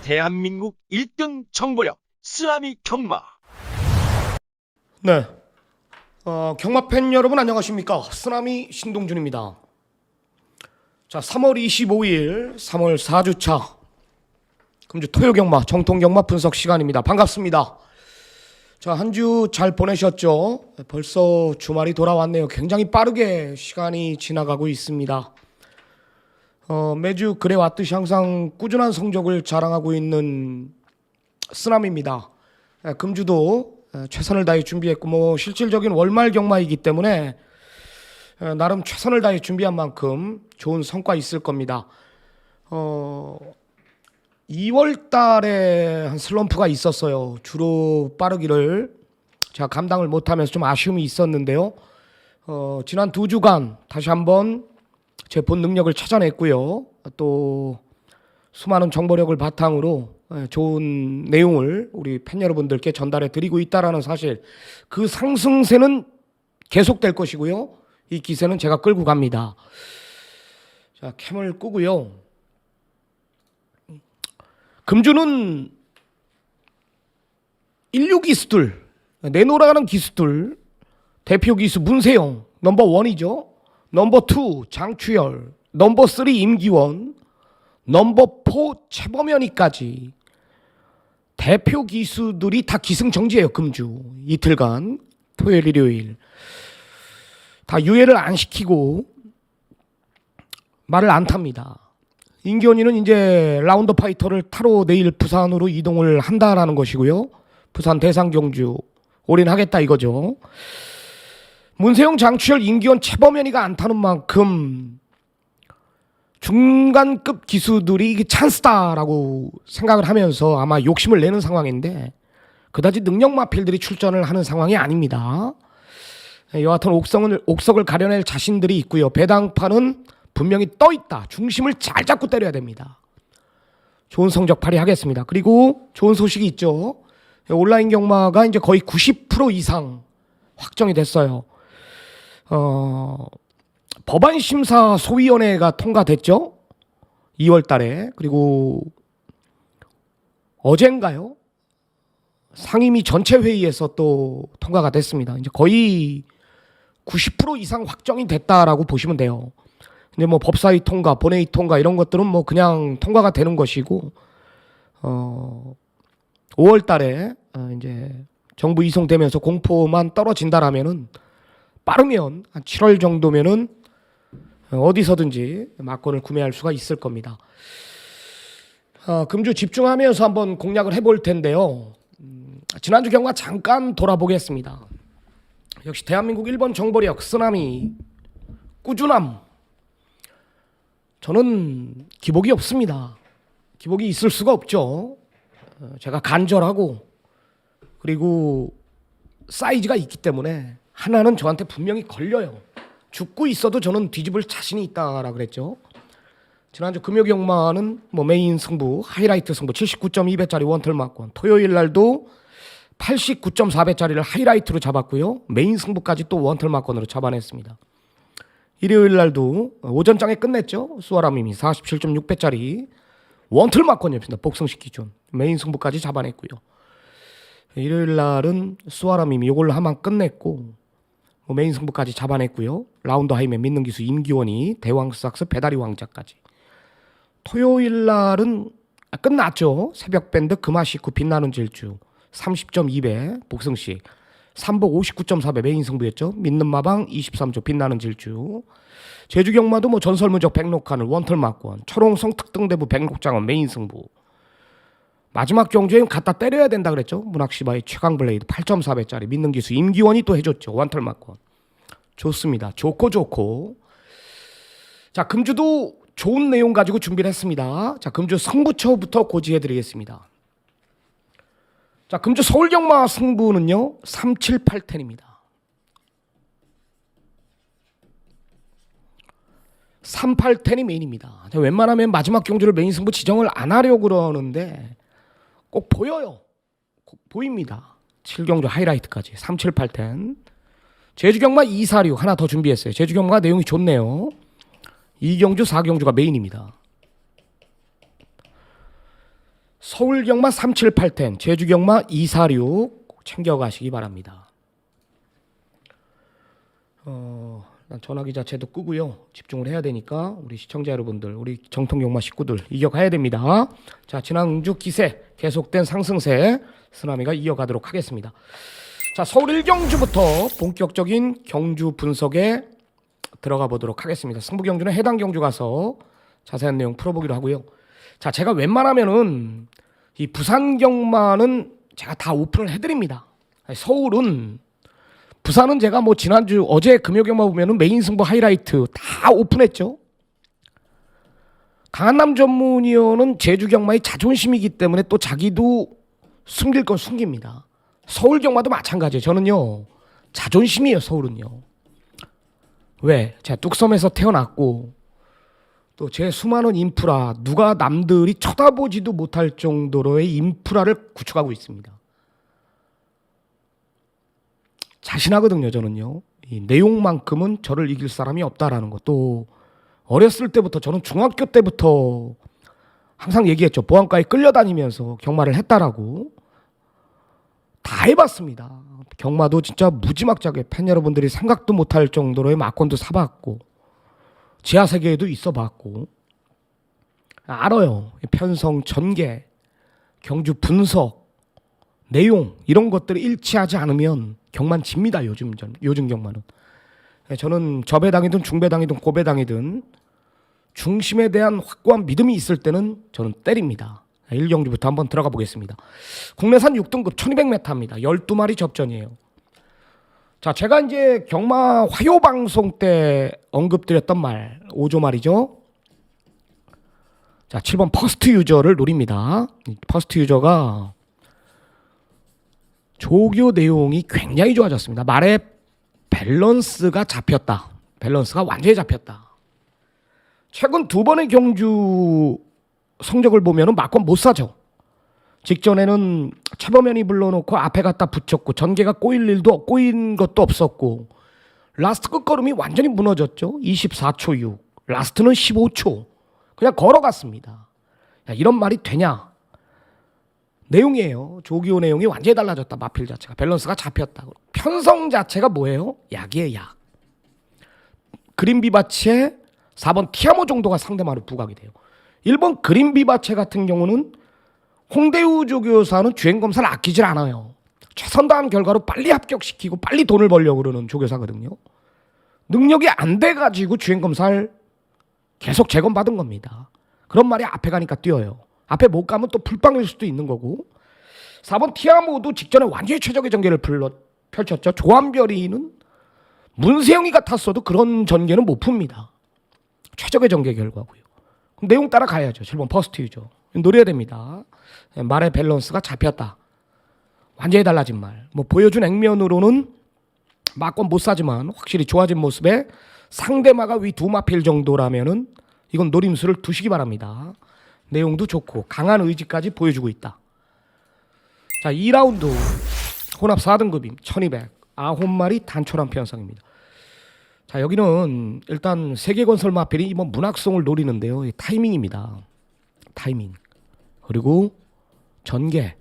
대한민국 1등 정보력 쓰나미 경마. 네. 경마 팬 여러분 안녕하십니까? 쓰나미 신동준입니다. 자, 3월 25일 3월 4주차 금주 토요 경마 정통 경마 분석 시간입니다. 반갑습니다. 자, 한 주 잘 보내셨죠? 벌써 주말이 돌아왔네요. 굉장히 빠르게 시간이 지나가고 있습니다. 매주 그래 왔듯이 항상 꾸준한 성적을 자랑하고 있는 쓰나미입니다. 금주도 최선을 다해 준비했고 뭐 실질적인 월말 경마이기 때문에 나름 최선을 다해 준비한 만큼 좋은 성과 있을 겁니다. 2월 달에 한 슬럼프가 있었어요. 주로 빠르기를 제가 감당을 못하면서 좀 아쉬움이 있었는데요. 지난 2주간 다시 한번 제 본 능력을 찾아냈고요. 또 수많은 정보력을 바탕으로 좋은 내용을 우리 팬 여러분들께 전달해 드리고 있다라는 사실, 그 상승세는 계속될 것이고요. 이 기세는 제가 끌고 갑니다. 자, 캠을 끄고요. 금주는 16 기수들, 내놓으라는 기수들, 대표 기수 문세영 넘버 1이죠. 넘버 2 장추열, 넘버 3 임기원, 넘버 4 최범현이까지 대표 기수들이 다 기승정지예요. 금주 이틀간 토요일 일요일 다 유예를 안 시키고 말을 안 탑니다. 임기원이는 이제 라운드 파이터를 타러 내일 부산으로 이동을 한다라는 것이고요. 부산 대상경주 올인하겠다 이거죠. 문세영, 장추열, 임기원, 최범현이가 안 타는 만큼 중간급 기수들이 이게 찬스다라고 생각을 하면서 아마 욕심을 내는 상황인데 그다지 능력 마필들이 출전을 하는 상황이 아닙니다. 여하튼 옥석을 가려낼 자신들이 있고요. 배당판은 분명히 떠있다. 중심을 잘 잡고 때려야 됩니다. 좋은 성적 발휘하겠습니다. 그리고 좋은 소식이 있죠. 온라인 경마가 이제 거의 90% 이상 확정이 됐어요. 법안심사 소위원회가 통과됐죠. 2월 달에. 그리고 어젠가요? 상임위 전체 회의에서 또 통과가 됐습니다. 이제 거의 90% 이상 확정이 됐다라고 보시면 돼요. 근데 뭐 법사위 통과, 본회의 통과 이런 것들은 뭐 그냥 통과가 되는 것이고, 5월 달에 이제 정부 이송되면서 공포만 떨어진다라면은 빠르면 한 7월 정도면은 어디서든지 막권을 구매할 수가 있을 겁니다. 금주 집중하면서 한번 공략을 해볼 텐데요. 지난주 경과 잠깐 돌아보겠습니다. 역시 대한민국 1번 정보력 쓰나미 꾸준함. 저는 기복이 없습니다. 기복이 있을 수가 없죠. 제가 간절하고 그리고 사이즈가 있기 때문에 하나는 저한테 분명히 걸려요. 죽고 있어도 저는 뒤집을 자신이 있다라 그랬죠. 지난주 금요경마는 뭐 메인 승부, 하이라이트 승부 79.2배짜리 원털 막권. 토요일 날도 89.4배짜리를 하이라이트로 잡았고요. 메인 승부까지 또 원털 막권으로 잡아냈습니다. 일요일 날도 오전장에 끝냈죠. 수아람님이 47.6배짜리 원털 막권이었습니다. 복승식 기준. 메인 승부까지 잡아냈고요. 일요일 날은 수아람님이 이걸로 한번 끝냈고 메인 승부까지 잡아냈고요. 라운드 하이맨 믿는 기수 임기원이 대왕삭스 배다리 왕자까지. 토요일 날은 끝났죠. 새벽 밴드 금화식구 빛나는 질주 30.2배 복승식, 삼복 59.4배 메인 승부였죠. 믿는 마방 23조 빛나는 질주. 제주 경마도 뭐 전설무적 백록하늘 원털 막권, 철옹성 특등대부 백록장원 메인 승부. 마지막 경주에 갖다 때려야 된다 그랬죠. 문학시바의 최강블레이드 8.4배짜리 믿는 기수 임기원이 또 해줬죠. 원털 막권. 좋습니다. 좋고. 자, 금주도 좋은 내용 가지고 준비를 했습니다. 자, 금주 승부처부터 고지해드리겠습니다. 자, 금주 서울경마 승부는요 378텐입니다. 38텐이 메인입니다. 웬만하면 마지막 경주를 메인 승부 지정을 안 하려고 그러는데 꼭 보여요. 꼭 보입니다. 7경주 하이라이트까지 378텐. 제주경마 246 하나 더 준비했어요. 제주경마 내용이 좋네요. 2경주 4경주가 메인입니다. 서울 경마 378텐, 제주 경마 246 챙겨가시기 바랍니다. 전화기 자체도 끄고요. 집중을 해야 되니까 우리 시청자 여러분들, 우리 정통 경마 식구들 이겨가야 됩니다. 자, 지난주 기세 계속된 상승세 쓰나미가 이어가도록 하겠습니다. 자, 서울 1경주부터 본격적인 경주 분석에 들어가 보도록 하겠습니다. 승부 경주는 해당 경주 가서 자세한 내용 풀어보기로 하고요. 자, 제가 웬만하면은 이 부산 경마는 제가 다 오픈을 해드립니다. 서울은, 부산은 제가 뭐 지난주 어제 금요 경마 보면은 메인 승부 하이라이트 다 오픈했죠. 강한남 전문위원은 제주 경마의 자존심이기 때문에 또 자기도 숨길 건 숨깁니다. 서울 경마도 마찬가지예요. 저는요, 자존심이에요. 서울은요. 왜? 제가 뚝섬에서 태어났고 또 제 수많은 인프라, 누가 남들이 쳐다보지도 못할 정도로의 인프라를 구축하고 있습니다. 자신하거든요. 저는요, 이 내용만큼은 저를 이길 사람이 없다라는 것. 또 어렸을 때부터, 저는 중학교 때부터 항상 얘기했죠. 보안과에 끌려다니면서 경마를 했다라고. 다 해봤습니다. 경마도 진짜 무지막지하게 팬 여러분들이 생각도 못할 정도로의 막권도 사봤고 지하세계에도 있어봤고 알아요. 편성, 전개, 경주 분석, 내용 이런 것들이 일치하지 않으면 경만 집니다. 요즘 경마는. 저는 저배당이든 중배당이든 고배당이든 중심에 대한 확고한 믿음이 있을 때는 저는 때립니다. 1경주부터 한번 들어가 보겠습니다. 국내산 6등급 1200m입니다. 12마리 접전이에요. 자, 제가 이제 경마 화요 방송 때 언급드렸던 말 5조 말이죠. 자, 7번 퍼스트 유저를 노립니다. 퍼스트 유저가 조교 내용이 굉장히 좋아졌습니다. 말의 밸런스가 잡혔다. 밸런스가 완전히 잡혔다. 최근 두 번의 경주 성적을 보면은 막권 못 사죠. 직전에는 최범현이 불러놓고 앞에 갖다 붙였고 전개가 꼬인 것도 없었고 라스트 끝걸음이 완전히 무너졌죠. 24초 6, 라스트는 15초. 그냥 걸어갔습니다. 야, 이런 말이 되냐? 내용이에요. 조기호 내용이 완전히 달라졌다. 마필 자체가 밸런스가 잡혔다. 편성 자체가 뭐예요? 약이에요. 약. 그린비바치의 4번 티아모 정도가 상대마로 부각이 돼요. 1번 그린비바체 같은 경우는 홍대우 조교사는 주행검사를 아끼질 않아요. 최선 다한 결과로 빨리 합격시키고 빨리 돈을 벌려고 그러는 조교사거든요. 능력이 안 돼가지고 주행검사를 계속 재검받은 겁니다. 그런 말이 앞에 가니까 뛰어요. 앞에 못 가면 또 풀빵일 수도 있는 거고. 4번 티아모도 직전에 완전히 최적의 전개를 펼쳤죠. 조한별이는 문세영이 같았어도 그런 전개는 못 풉니다. 최적의 전개 결과고요. 그럼 내용 따라 가야죠. 7번 퍼스트 유저. 노려야 됩니다. 말의 밸런스가 잡혔다. 완전히 달라진 말. 뭐 보여준 액면으로는 막권 못 사지만 확실히 좋아진 모습에 상대마가 위 두 마필 정도라면은 이건 노림수를 두시기 바랍니다. 내용도 좋고 강한 의지까지 보여주고 있다. 자, 2라운드 혼합 4등급임 1200 9마리 단촐한 편성입니다. 자, 여기는 일단 세계건설 마필이 이번 문학송을 노리는데요. 타이밍입니다. 타이밍. 그리고 전개.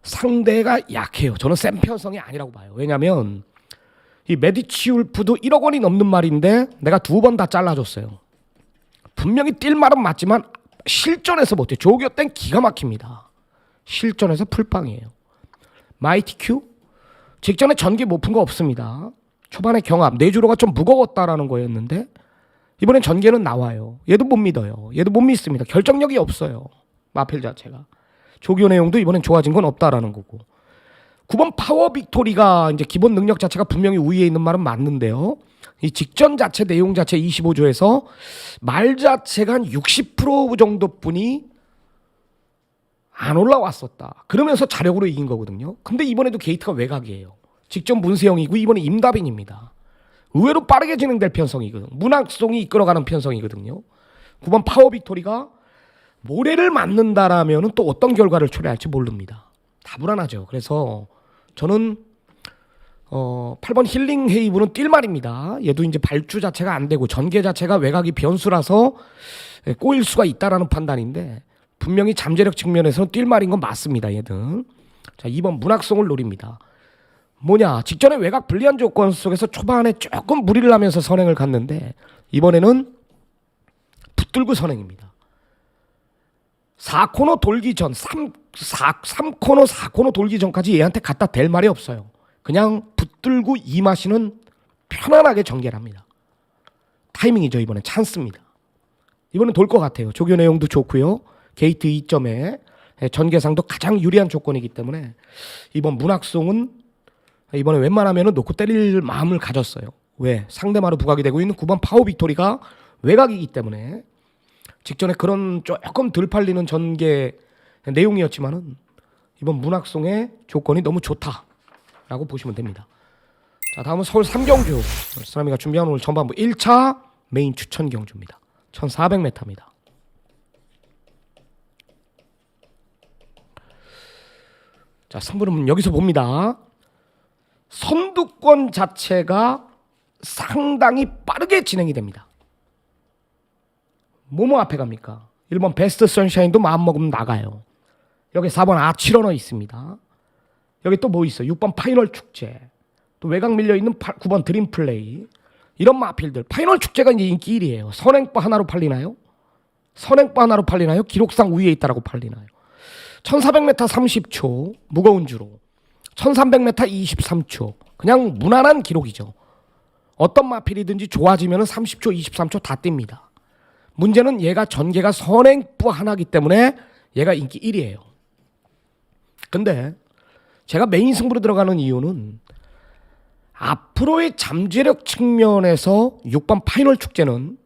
상대가 약해요. 저는 센 편성이 아니라고 봐요. 왜냐하면 이 메디치 울프도 1억 원이 넘는 말인데 내가 2번 다 잘라줬어요. 분명히 뛸 말은 맞지만 실전에서 못해요. 조교 땐 기가 막힙니다. 실전에서 풀빵이에요. 마이티 큐 직전에 전개 못 푼 거 없습니다. 초반에 경합 내주로가 좀 무거웠다라는 거였는데 이번엔 전개는 나와요. 얘도 못 믿어요. 얘도 못 믿습니다. 결정력이 없어요. 마필 자체가. 조교 내용도 이번엔 좋아진 건 없다라는 거고. 9번 파워 빅토리가 이제 기본 능력 자체가 분명히 우위에 있는 말은 맞는데요. 이 직전 자체 내용 자체 25조에서 말 자체가 한 60% 정도뿐이 안 올라왔었다. 그러면서 자력으로 이긴 거거든요. 근데 이번에도 게이트가 외곽이에요. 직전 문세영이고 이번에 임다빈입니다. 의외로 빠르게 진행될 편성이거든요. 문학송이 이끌어가는 편성이거든요. 9번 파워 빅토리가 모래를 맞는다라면 또 어떤 결과를 초래할지 모릅니다. 다 불안하죠. 그래서 저는 8번 힐링 헤이브는 뛸 말입니다. 얘도 이제 발주 자체가 안 되고 전개 자체가 외곽이 변수라서 꼬일 수가 있다라는 판단인데 분명히 잠재력 측면에서 뛸 말인 건 맞습니다. 얘는. 자, 2번 문학성을 노립니다. 뭐냐, 직전에 외곽 불리한 조건 속에서 초반에 조금 무리를 하면서 선행을 갔는데 이번에는 붙들고 선행입니다. 4코너 돌기 전 3코너 4코너 돌기 전까지 얘한테 갖다 댈 말이 없어요. 그냥 붙들고 임하시는 편안하게 전개를 합니다. 타이밍이죠. 이번엔 찬스입니다. 이번엔 돌 것 같아요. 조교 내용도 좋고요. 게이트 2점에 전개상도 가장 유리한 조건이기 때문에 이번 문학송은 이번에 웬만하면 놓고 때릴 마음을 가졌어요. 왜? 상대마루 부각이 되고 있는 9번 파워 빅토리가 외곽이기 때문에 직전에 그런 조금 덜 팔리는 전개 내용이었지만은 이번 문학송의 조건이 너무 좋다라고 보시면 됩니다. 자, 다음은 서울 삼경주 쓰나미가 준비한 오늘 전반부 1차 메인 추천 경주입니다. 1400m입니다. 자, 승부는 여기서 봅니다. 선두권 자체가 상당히 빠르게 진행이 됩니다. 뭐뭐 앞에 갑니까? 1번 베스트 선샤인도 마음먹으면 나가요. 여기 4번 아치러너 있습니다. 여기 또 뭐 있어? 6번 파이널 축제. 또 외곽 밀려있는 9번 드림 플레이. 이런 마필들. 파이널 축제가 이제 인기 1위예요. 선행바 하나로 팔리나요? 선행바 하나로 팔리나요? 기록상 위에 있다라고 팔리나요? 1400m 30초 무거운 주로 1300m 23초 그냥 무난한 기록이죠. 어떤 마필이든지 좋아지면 30초 23초 다 띱니다. 문제는 얘가 전개가 선행부 하나이기 때문에 얘가 인기 1위예요. 근데 제가 메인 승부로 들어가는 이유는 앞으로의 잠재력 측면에서 6번 파이널 축제는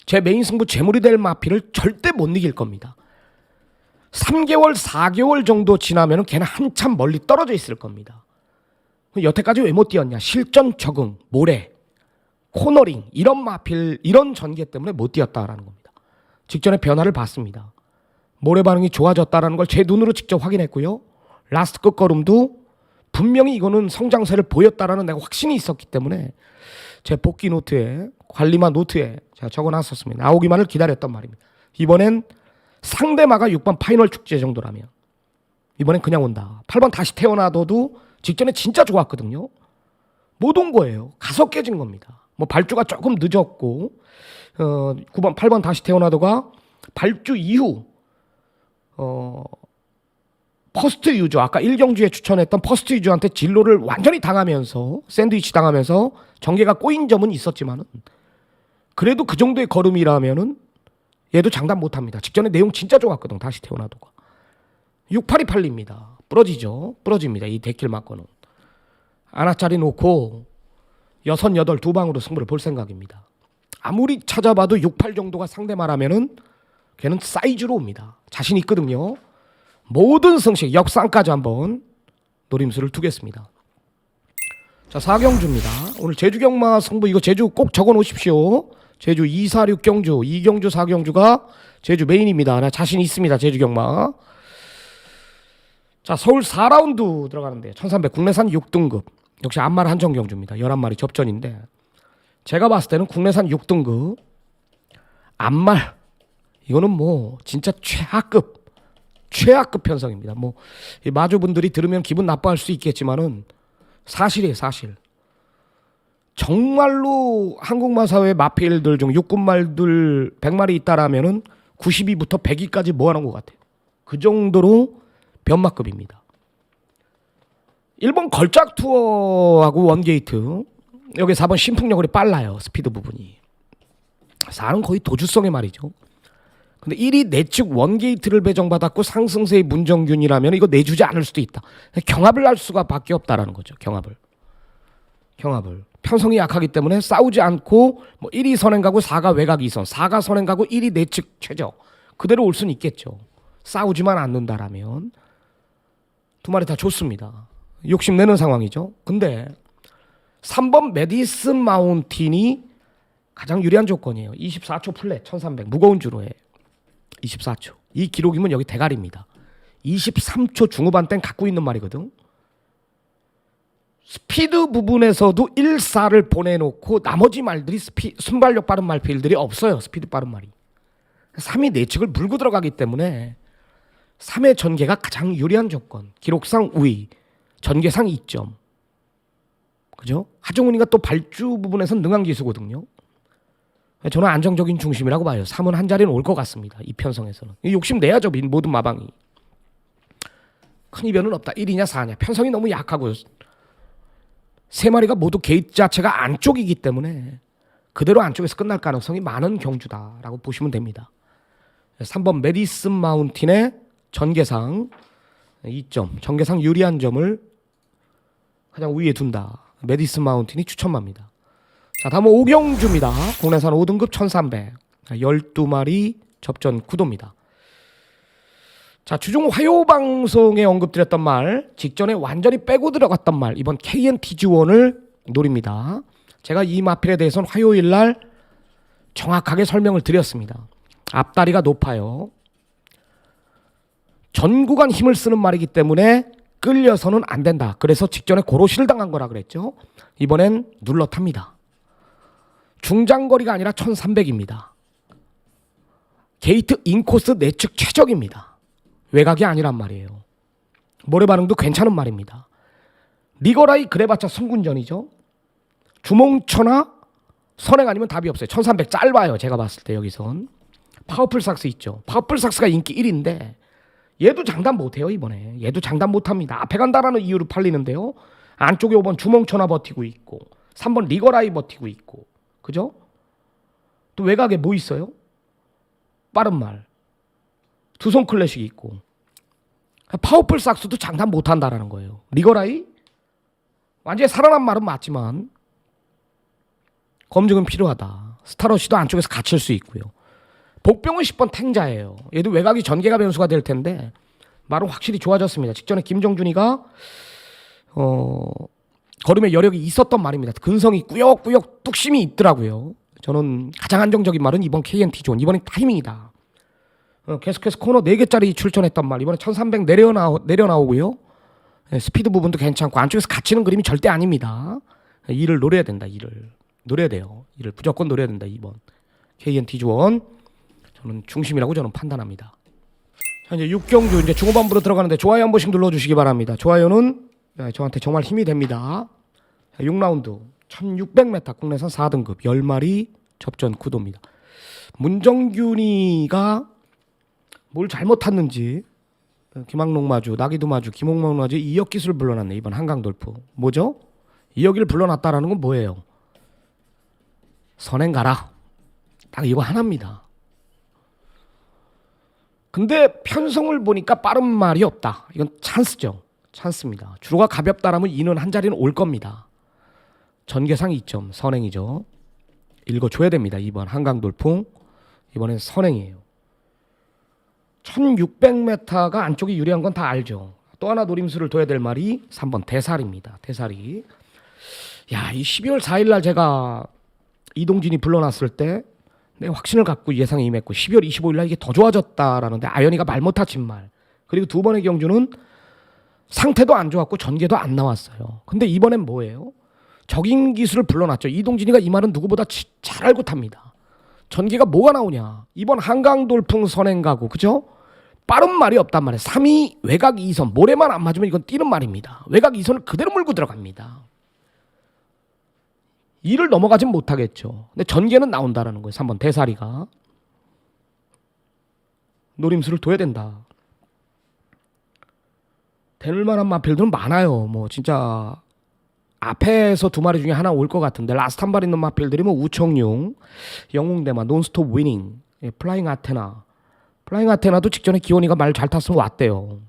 제 메인 승부 제물이 될 마필을 절대 못 이길 겁니다. 3개월, 4개월 정도 지나면 걔는 한참 멀리 떨어져 있을 겁니다. 여태까지 왜 못 뛰었냐? 실전 적응, 모래, 코너링 이런 마필, 이런 전개 때문에 못 뛰었다라는 겁니다. 직전에 변화를 봤습니다. 모래 반응이 좋아졌다라는 걸 제 눈으로 직접 확인했고요. 라스트 끝걸음도 분명히 이거는 성장세를 보였다라는 내가 확신이 있었기 때문에 제 복귀 노트에 관리마 노트에 제가 적어놨었습니다. 나오기만을 기다렸단 말입니다. 이번엔 상대마가 6번 파이널 축제 정도라면 이번엔 그냥 온다. 8번 다시 태어나도 직전에 진짜 좋았거든요. 못 온 거예요. 가서 깨진 겁니다. 뭐 발주가 조금 늦었고 9번 8번 다시 태어나도가 발주 이후 퍼스트 유저 아까 1경주에 추천했던 퍼스트 유저한테 진로를 완전히 당하면서 샌드위치 당하면서 전개가 꼬인 점은 있었지만은 그래도 그 정도의 걸음이라면은 얘도 장담 못합니다. 직전에 내용 진짜 좋았거든. 다시 태어나도가 6팔이 팔립니다. 부러집니다. 이 데킬 맞고는 하나짜리 놓고 6, 8 두 방으로 승부를 볼 생각입니다. 아무리 찾아봐도 6, 8 정도가 상대말하면은 걔는 사이즈로 옵니다. 자신 있거든요. 모든 승식 역상까지 한번 노림수를 두겠습니다. 자, 4경주입니다. 오늘 제주 경마 승부 이거 제주 꼭 적어 놓으십시오. 제주 2, 4, 6경주 2경주 4경주가 제주 메인입니다. 나 자신 있습니다. 제주 경마. 자, 서울 4라운드 들어가는데 1300 국내산 6등급 역시 안말 한정경주입니다. 11마리 접전인데 제가 봤을 때는 국내산 6등급 안말 이거는 뭐 진짜 최하급 편성입니다. 뭐 마주분들이 들으면 기분 나빠할 수 있겠지만은 사실이에요. 사실 정말로 한국마사회 마필들 중 육군말들 100마리 있다라면은 92부터 100위까지 모아놓은 것 같아요. 그 정도로 변마급입니다. 일본 걸작 투어하고 원게이트 여기 4번 신풍력이 빨라요. 스피드 부분이 4는 거의 도주성의 말이죠. 근데 1위 내측 원게이트를 배정받았고 상승세의 문정균이라면 이거 내주지 않을 수도 있다. 경합을 할 수가 밖에 없다라는 거죠. 경합을 편성이 약하기 때문에 싸우지 않고 뭐 1위 선행 가고 4가 외곽 2선 4가 선행 가고 1위 내측 최저 그대로 올 수는 있겠죠. 싸우지만 않는다라면 두 마리 다 좋습니다. 욕심내는 상황이죠. 근데 3번 메디슨 마운틴이 가장 유리한 조건이에요. 24초 플랫 1300 무거운 주로에 24초 이 기록이면 여기 대가리입니다. 23초 중후반 땐 갖고 있는 말이거든. 스피드 부분에서도 1, 4를 보내놓고 나머지 말들이 순발력 빠른 말필들이 없어요. 스피드 빠른 말이 3위 내측을 물고 들어가기 때문에 3회 전개가 가장 유리한 조건. 기록상 우위, 전개상 2점. 그죠? 하정훈이가 또 발주 부분에서 능한 기수거든요. 저는 안정적인 중심이라고 봐요. 3은 한 자리는 올 것 같습니다. 이 편성에서는. 욕심내야죠. 모든 마방이. 큰 이변은 없다. 1이냐 4냐. 편성이 너무 약하고 세 마리가 모두 게이트 자체가 안쪽이기 때문에 그대로 안쪽에서 끝날 가능성이 많은 경주다라고 보시면 됩니다. 3번 메디슨 마운틴의 전개상 2점. 전개상 유리한 점을 가장 위에 둔다. 메디슨 마운틴이 추천합니다. 자, 다음은 오경주입니다. 국내산 5등급 1300. 12마리 접전 구도입니다. 자, 주중 화요 방송에 언급드렸던 말, 직전에 완전히 빼고 들어갔던 말, 이번 KNTG1을 노립니다. 제가 이 마필에 대해서는 화요일 날 정확하게 설명을 드렸습니다. 앞다리가 높아요. 전 구간 힘을 쓰는 말이기 때문에 끌려서는 안 된다. 그래서 직전에 고로시를 당한 거라 그랬죠. 이번엔 눌러 탑니다. 중장거리가 아니라 1300입니다. 게이트 인코스 내측 최적입니다. 외곽이 아니란 말이에요. 모래 반응도 괜찮은 말입니다. 리거라이 그래봤자 성군전이죠. 주몽초나 선행 아니면 답이 없어요. 1300 짧아요. 제가 봤을 때 여기선. 파워풀 삭스 있죠. 파워풀 삭스가 인기 1인데 얘도 장담 못해요. 이번에. 얘도 장담 못합니다. 앞에 간다라는 이유로 팔리는데요. 안쪽에 5번 주몽초나 버티고 있고 3번 리거라이 버티고 있고 그죠? 또 외곽에 뭐 있어요? 빠른 말. 두손 클래식이 있고 파워풀 삭스도 장담 못한다라는 거예요. 리거라이 완전히 살아난 말은 맞지만 검증은 필요하다. 스타러시도 안쪽에서 갇힐 수 있고요. 복병은 10번 탱자예요. 얘도 외곽이 전개가 변수가 될 텐데 말은 확실히 좋아졌습니다. 직전에 김정준이가 걸음에 여력이 있었던 말입니다. 근성이 꾸역꾸역 뚝심이 있더라고요. 저는 가장 안정적인 말은 이번 KNT존. 이번엔 타이밍이다. 계속해서 코너 4개짜리 출전했던 말. 이번에 1300 내려나오고요. 스피드 부분도 괜찮고 안쪽에서 갇히는 그림이 절대 아닙니다. 이를 노려야 된다. 이를 노려야 돼요. 이를 무조건 노려야 된다. 2번 KNT존. 저는 중심이라고 저는 판단합니다. 자, 이제 6경주 이제 중후반부로 들어가는데 좋아요 한 번씩 눌러주시기 바랍니다. 좋아요는 저한테 정말 힘이 됩니다. 6라운드 1600m 국내산 4등급 10마리 접전 구도입니다. 문정균이가 뭘 잘못 탔는지 김학록 마주, 나기도 마주, 김홍만 마주 2역 기술을 불러놨네. 이번 한강 돌프. 뭐죠? 2역을 불러놨다라는 건 뭐예요? 선행 가라. 딱 이거 하나입니다. 근데 편성을 보니까 빠른 말이 없다. 이건 찬스죠. 찬스입니다. 주로가 가볍다라면 이는 한 자리는 올 겁니다. 전개상 2점 선행이죠. 읽어줘야 됩니다. 이번 한강 돌풍. 이번엔 선행이에요. 1600m가 안쪽이 유리한 건 다 알죠. 또 하나 노림수를 둬야 될 말이 3번 대사리입니다. 대사리. 야, 이 12월 4일 날 제가 이동진이 불러놨을 때 내 확신을 갖고 예상에 임했고 12월 25일 날 이게 더 좋아졌다라는데 아연이가 말 못하친 말. 그리고 두 번의 경주는 상태도 안 좋았고 전개도 안 나왔어요. 근데 이번엔 뭐예요? 적인 기술을 불러놨죠. 이동진이가 이 말은 누구보다 잘 알고 탑니다. 전개가 뭐가 나오냐? 이번 한강 돌풍 선행 가고 그죠? 빠른 말이 없단 말이에요. 3위 외곽 2선 모래만 안 맞으면 이건 뛰는 말입니다. 외곽 2선을 그대로 물고 들어갑니다. 이를 넘어가진 못하겠죠. 근데 전개는 나온다라는 거예요. 3번 대사리가. 노림수를 둬야 된다. 될 만한 마필들은 많아요. 뭐 진짜 앞에서 두 마리 중에 하나 올 것 같은데 라스트 한 발 있는 마필들이 뭐 우청룡, 영웅대마, 논스톱 위닝, 플라잉 아테나. 플라잉 아테나도 직전에 기원이가 말 잘 탔으면 왔대요.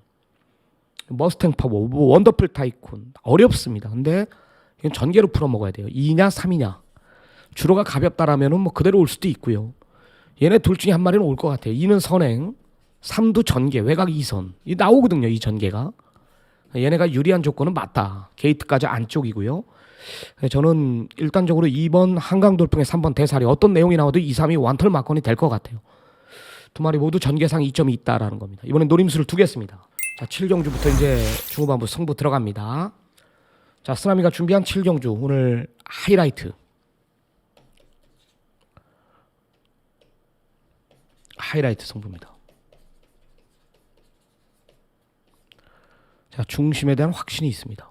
머스탱 파워, 원더풀 타이쿤. 어렵습니다. 근데 이건 전개로 풀어먹어야 돼요. 2냐 3이냐. 주로가 가볍다라면은 뭐 그대로 올 수도 있고요. 얘네 둘 중에 한 마리는 올 것 같아요. 2는 선행, 3도 전개, 외곽 2선. 이 나오거든요. 이 전개가. 얘네가 유리한 조건은 맞다. 게이트까지 안쪽이고요. 저는 일단적으로 2번 한강돌풍의 3번 대사리 어떤 내용이 나와도 2, 3이 완털 막건이 될 것 같아요. 두 마리 모두 전개상 2점이 있다라는 겁니다. 이번엔 노림수를 두겠습니다. 자, 7경주부터 이제 중후반부 승부 들어갑니다. 자, 쓰나미가 준비한 7경주 오늘 하이라이트. 하이라이트 승부입니다. 자, 중심에 대한 확신이 있습니다.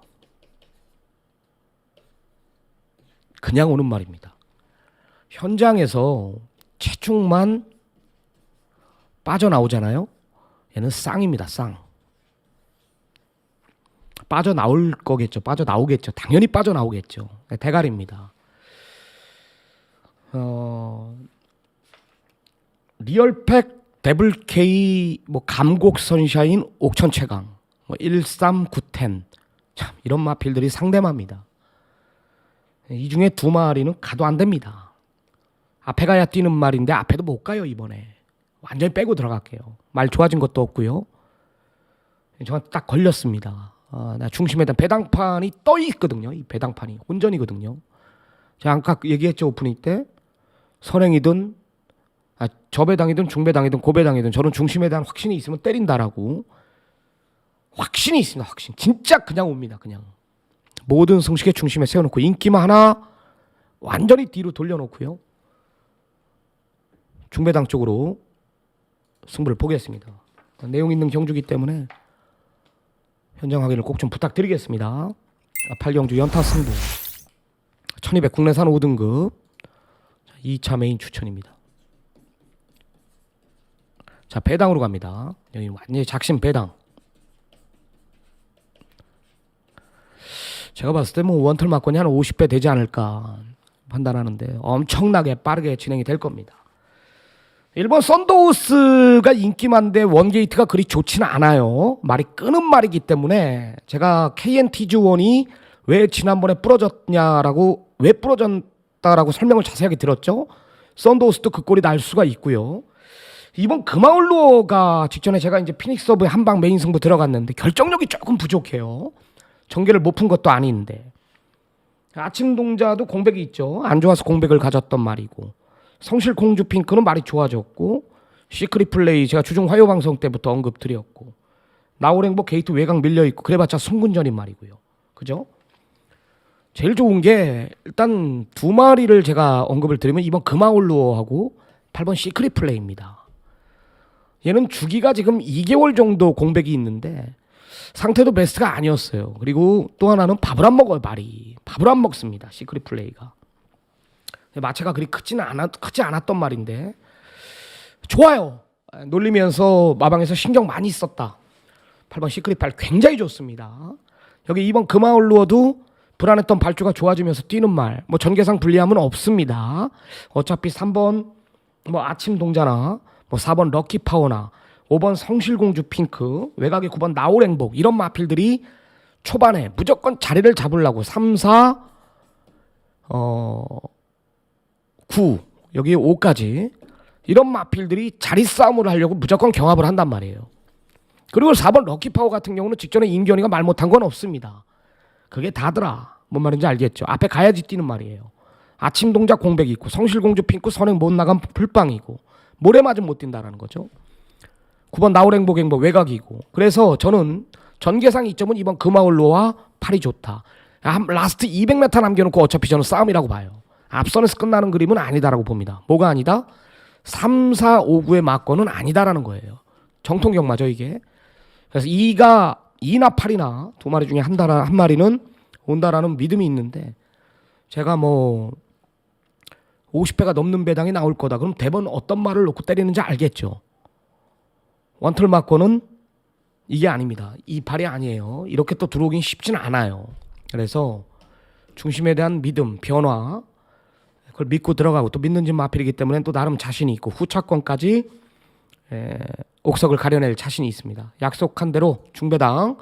그냥 오는 말입니다. 현장에서 체중만 빠져나오잖아요. 얘는 쌍입니다. 쌍. 빠져나올 거겠죠. 빠져나오겠죠. 당연히 빠져나오겠죠. 대가리입니다. 리얼팩 데블K 뭐 감곡 선샤인 옥천 최강 뭐 13910 참 이런 마필들이 상대마입니다. 이 중에 두 마리는 가도 안 됩니다. 앞에 가야 뛰는 말인데 앞에도 못 가요. 이번에 완전히 빼고 들어갈게요. 말 좋아진 것도 없고요. 저한테 딱 걸렸습니다. 나 중심에 대한 배당판이 떠 있거든요. 이 배당판이 혼전이거든요. 제가 아까 얘기했죠. 오프닝 때 선행이든 저배당이든 중배당이든 고배당이든 저는 중심에 대한 확신이 있으면 때린다라고. 확신이 있습니다. 확신. 진짜 그냥 옵니다. 그냥 모든 성식의 중심에 세워놓고 인기만 하나 완전히 뒤로 돌려놓고요. 중배당 쪽으로 승부를 보겠습니다. 내용 있는 경주기 때문에 현장 확인을 꼭 좀 부탁드리겠습니다. 8경주 연타 승부 1200 국내산 5등급 2차 메인 추천입니다. 자, 배당으로 갑니다. 여기 완전히 작심 배당. 제가 봤을 때 뭐 원털 막건이 한 50배 되지 않을까 판단하는데 엄청나게 빠르게 진행이 될 겁니다. 일본 썬더호스가 인기만데 원게이트가 그리 좋지는 않아요. 말이 끄는 말이기 때문에 제가 KNTG1이 왜 지난번에 부러졌냐라고 왜 부러졌다라고 설명을 자세하게 들었죠. 썬더호스도 그 꼴이 날 수가 있고요. 이번 금화울로가 직전에 제가 이제 피닉스 서브에 한방 메인 승부 들어갔는데 결정력이 조금 부족해요. 전개를 못 푼 것도 아닌데 아침 동자도 공백이 있죠. 안 좋아서 공백을 가졌던 말이고 성실 공주 핑크는 말이 좋아졌고 시크릿 플레이 제가 주중 화요 방송 때부터 언급드렸고 나우랭보 게이트 외곽 밀려있고 그래봤자 승군전인 말이고요. 그죠? 제일 좋은 게 일단 두 마리를 제가 언급을 드리면 이번 금화울로하고 8번 시크릿 플레이입니다. 얘는 주기가 지금 2개월 정도 공백이 있는데 상태도 베스트가 아니었어요. 그리고 또 하나는 밥을 안 먹어요. 말이 밥을 안 먹습니다. 시크릿 플레이가 마체가 그리 크지 않았던 말인데 좋아요. 놀리면서 마방에서 신경 많이 썼다. 8번 시크릿 팔 굉장히 좋습니다. 여기 2번 금화울루어도 불안했던 발주가 좋아지면서 뛰는 말. 뭐 전개상 불리함은 없습니다. 어차피 3번 뭐 아침 동자나 뭐 4번 럭키 파워나 5번 성실공주 핑크, 외곽에 9번 나오랭복 이런 마필들이 초반에 무조건 자리를 잡으려고 3, 4, 9 여기 5까지 이런 마필들이 자리 싸움을 하려고 무조건 경합을 한단 말이에요. 그리고 4번 럭키파워 같은 경우는 직전에 임기현이가 말 못한 건 없습니다. 그게 다더라. 뭔 말인지 알겠죠. 앞에 가야지 뛰는 말이에요. 아침 동작 공백이 있고 성실공주 핑크 선행 못 나간 불빵이고 모래 맞으면 못 뛴다라는 거죠. 9번 나우랭복행복 외곽이고 그래서 저는 전개상 2점은 이번 금화울로와 팔이 좋다. 라스트 200m 남겨놓고 어차피 저는 싸움이라고 봐요. 앞선에서 끝나는 그림은 아니다라고 봅니다. 뭐가 아니다? 3, 4, 5, 9의 막권은 아니다라는 거예요. 정통경마죠 이게. 그래서 2나 8이나 두 마리 중에 한 마리는 온다라는 믿음이 있는데 제가 뭐 50배가 넘는 배당이 나올 거다. 그럼 대번 어떤 말을 놓고 때리는지 알겠죠. 원틀 막권은 이게 아닙니다. 이 팔이 아니에요. 이렇게 또 들어오긴 쉽지는 않아요. 그래서 중심에 대한 믿음, 변화 그걸 믿고 들어가고 또 믿는 집 마필이기 때문에 또 나름 자신이 있고 후차권까지 옥석을 가려낼 자신이 있습니다. 약속한 대로 중배당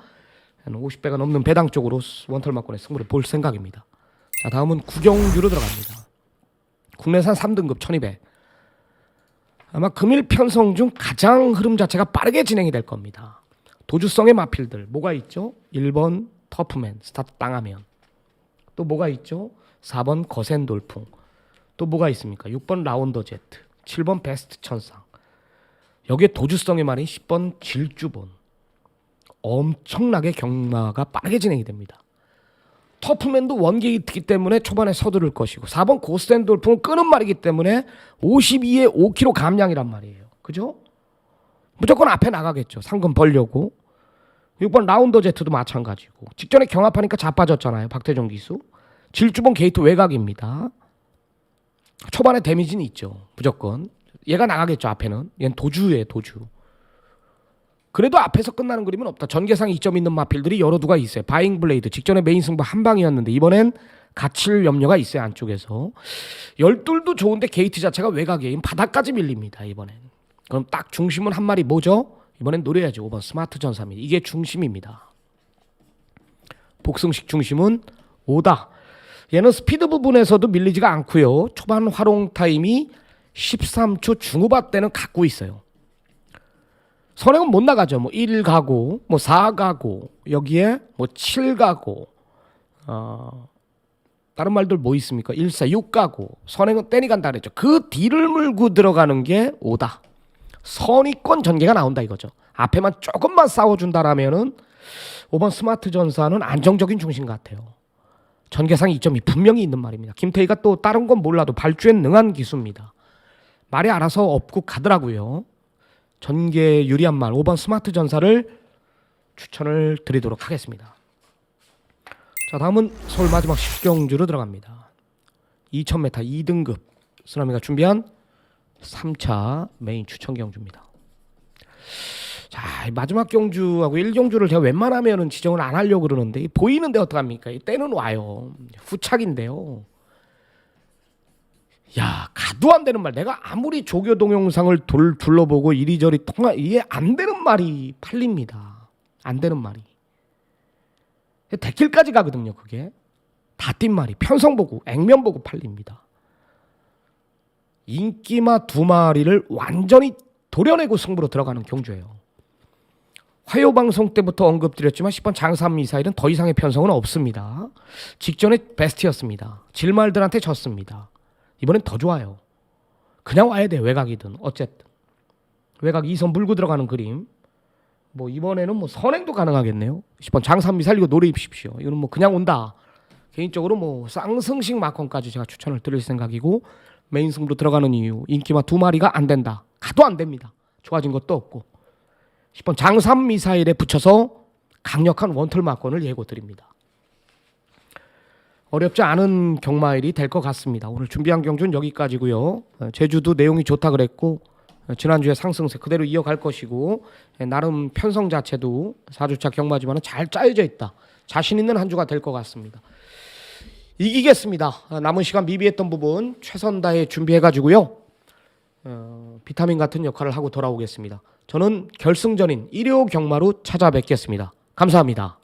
50배가 넘는 배당 쪽으로 원털 막권의 승부를 볼 생각입니다. 자, 다음은 구경주로 들어갑니다. 국내산 3등급 1200 아마 금일 편성 중 가장 흐름 자체가 빠르게 진행이 될 겁니다. 도주성의 마필들 뭐가 있죠? 1번 터프맨 스타트 땅하면 또 뭐가 있죠? 4번 거센 돌풍 또 뭐가 있습니까? 6번 라운더 제트 7번 베스트 천상 여기에 도주성의 말인 10번 질주본 엄청나게 경마가 빠르게 진행이 됩니다. 터프맨도 원게이트이기 때문에 초반에 서두를 것이고 4번 고센 돌풍은 끄는 말이기 때문에 52에 5kg 감량이란 말이에요. 그죠? 무조건 앞에 나가겠죠. 상금 벌려고. 6번 라운더 제트도 마찬가지고. 직전에 경합하니까 자빠졌잖아요. 박태종 기수. 질주봉 게이트 외곽입니다. 초반에 데미지는 있죠. 무조건. 얘가 나가겠죠. 앞에는. 얘는 도주예요. 도주. 그래도 앞에서 끝나는 그림은 없다. 전개상 2점 있는 마필들이 여러 두가 있어요. 바잉 블레이드. 직전에 메인 승부 한 방이었는데 이번엔 갇힐 염려가 있어요. 안쪽에서. 열둘도 좋은데 게이트 자체가 외곽이에요. 바닥까지 밀립니다. 이번엔. 그럼 딱 중심은 한 마리 뭐죠? 이번엔 노려야죠. 5번 스마트 전사입니다. 이게 중심입니다. 복승식 중심은 5다. 얘는 스피드 부분에서도 밀리지가 않고요. 초반 활용 타임이 13초 중후반 때는 갖고 있어요. 선행은 못 나가죠. 뭐 1 가고 뭐 4 가고 여기에 뭐 7 가고 다른 말들 뭐 있습니까? 1, 4, 6 가고 선행은 떼니 간다 그랬죠. 그 뒤를 물고 들어가는 게 5다. 선의권 전개가 나온다 이거죠. 앞에만 조금만 싸워준다라면은 5번 스마트 전사는 안정적인 중심 같아요. 전개상 2점이 분명히 있는 말입니다. 김태희가 또 다른 건 몰라도 발주엔 능한 기수입니다. 말이 알아서 업고 가더라고요. 전개 유리한 말 5번 스마트 전사를 추천을 드리도록 하겠습니다. 자, 다음은 서울 마지막 10경주로 들어갑니다. 2000m 2등급 쓰나미가 준비한 3차 메인 추천 경주입니다. 자, 마지막 경주하고 1경주를 제가 웬만하면은 지정을 안 하려고 그러는데 보이는데 어떡합니까? 때는 와요. 후착인데요. 야, 가도 안 되는 말. 내가 아무리 조교 동영상을 둘러보고 이리저리 이게 안 되는 말이 팔립니다. 안 되는 말이. 대킬까지 가거든요. 그게. 다 뛴 말이. 편성 보고 액면 보고 팔립니다. 인기마 2마리를 완전히 도려내고 승부로 들어가는 경주예요. 화요방송 때부터 언급드렸지만 10번 장삼 미사일은 더 이상의 편성은 없습니다. 직전에 베스트였습니다. 질말들한테 졌습니다. 이번엔 더 좋아요. 그냥 와야 돼. 외곽이든 어쨌든. 외곽 2선 물고 들어가는 그림. 뭐 이번에는 뭐 선행도 가능하겠네요. 10번 장삼 미사일 이거 노려입십시오. 이거는 뭐 그냥 온다. 개인적으로 뭐 쌍승식 마컨까지 제가 추천을 드릴 생각이고 메인 승부로 들어가는 이유 인기마 2마리가 안 된다. 가도 안 됩니다. 좋아진 것도 없고 10번 장삼 미사일에 붙여서 강력한 원털 마건을 예고 드립니다. 어렵지 않은 경마일이 될 것 같습니다. 오늘 준비한 경주는 여기까지고요. 제주도 내용이 좋다 그랬고 지난주에 상승세 그대로 이어갈 것이고 나름 편성 자체도 4주차 경마지만은 잘 짜여져 있다. 자신 있는 한 주가 될 것 같습니다. 이기겠습니다. 남은 시간 미비했던 부분 최선 다해 준비해가지고요. 비타민 같은 역할을 하고 돌아오겠습니다. 저는 결승전인 일요 경마로 찾아뵙겠습니다. 감사합니다.